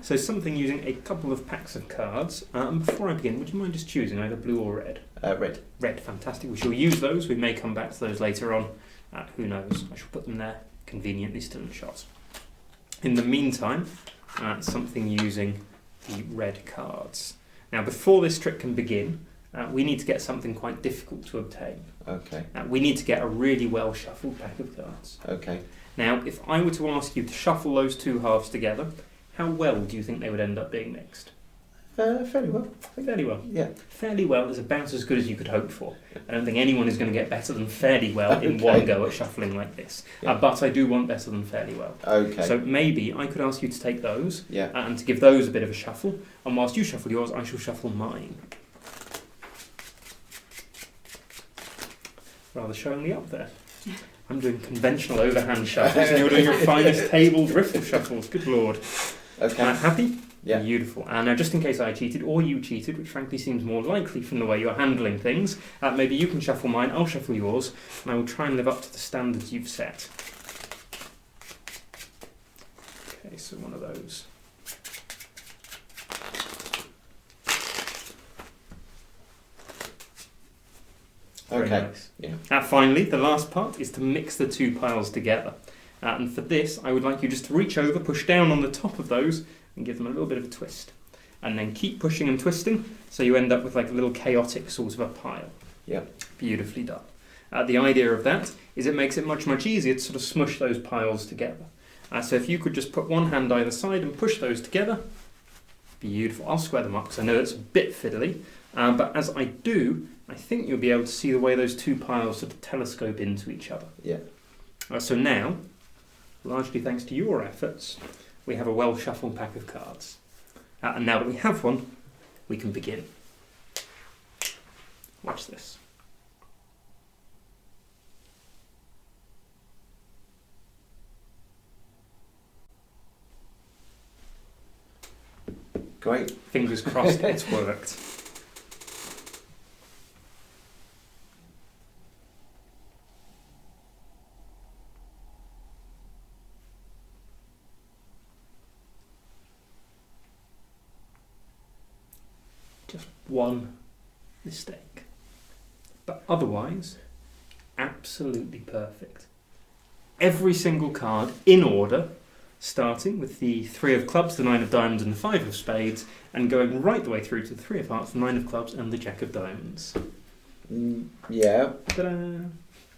So something using a couple of packs of cards. Before I begin, would you mind just choosing either blue or red? Red. Red, fantastic. We shall use those. We may come back to those later on. Who knows? I shall put them there, conveniently still in shot. In the meantime, something using the red cards. Now, before this trick can begin, we need to get something quite difficult to obtain. Okay. We need to get a really well shuffled pack of cards. Okay. Now, if I were to ask you to shuffle those two halves together, how well do you think they would end up being mixed? Fairly well. Fairly well. Yeah. Fairly well is about as good as you could hope for. I don't think anyone is going to get better than fairly well in one go at shuffling like this. Yeah. But I do want better than fairly well. Okay. So maybe I could ask you to take those Yeah. and to give those a bit of a shuffle. And whilst you shuffle yours, I shall shuffle mine. Rather showingly up there. I'm doing conventional overhand shuffles and you're doing your finest tabled riffle shuffles. Good lord. Okay. Happy? Yeah. Beautiful. And now, just in case I cheated, or you cheated, which frankly seems more likely from the way you're handling things, maybe you can shuffle mine, I'll shuffle yours, and I will try and live up to the standards you've set. Okay, so one of those. Very Okay. nice. Yeah. Finally, the last part is to mix the two piles together. And for this, I would like you just to reach over, push down on the top of those, and give them a little bit of a twist. And then keep pushing and twisting, so you end up with like a little chaotic sort of a pile. Yeah. Beautifully done. The idea of that is it makes it much, much easier to sort of smush those piles together. So if you could just put one hand either side and push those together, beautiful. I'll square them up because I know it's a bit fiddly, but as I do, I think you'll be able to see the way those two piles sort of telescope into each other. Yeah. So now, largely thanks to your efforts, we have a well-shuffled pack of cards. And now that we have one, we can begin. Watch this. Great. Fingers crossed it's worked. Just one mistake. But otherwise, absolutely perfect. Every single card in order, starting with the 3 of clubs, the 9 of diamonds and the 5 of spades, and going right the way through to the 3 of hearts, the 9 of clubs and the jack of diamonds. Yeah. Ta-da!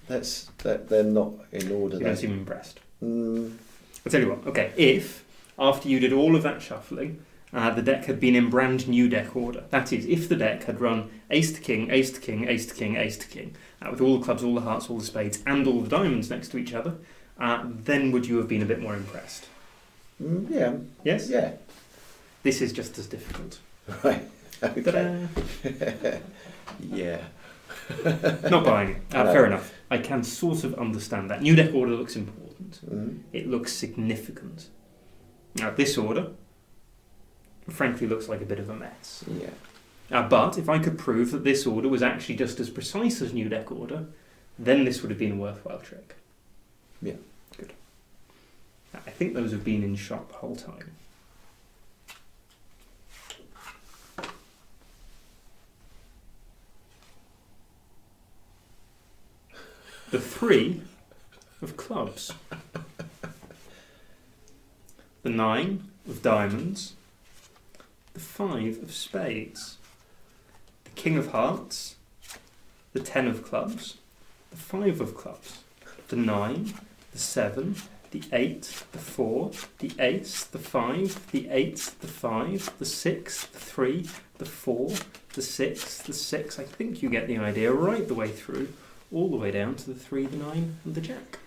They're not in order. You don't seem impressed. Mm. I'll tell you what, okay, if, after you did all of that shuffling, the deck had been in brand new deck order, that is, if the deck had run ace to king, ace to king, ace to king, ace to king, with all the clubs, all the hearts, all the spades, and all the diamonds next to each other, then would you have been a bit more impressed? Yeah. Yes? Yeah. This is just as difficult. Right. Okay. Ta-da! Yeah. Not buying it. No. Fair enough. I can sort of understand that. New deck order looks important. Mm. It looks significant. Now, this order, frankly, looks like a bit of a mess. Yeah. But if I could prove that this order was actually just as precise as new deck order, then this would have been a worthwhile trick. Yeah. Good. I think those have been in shot the whole time. The 3 of clubs. The 9 of diamonds. The 5 of spades. The king of hearts. The 10 of clubs. The 5 of clubs. The 9. The 7. The 8. The 4. The ace. The 5. The 8. The 5. The 6. The 3. The 4. The 6. The 6. I think you get the idea right the way through. All the way down to the 3, the 9 and the jack.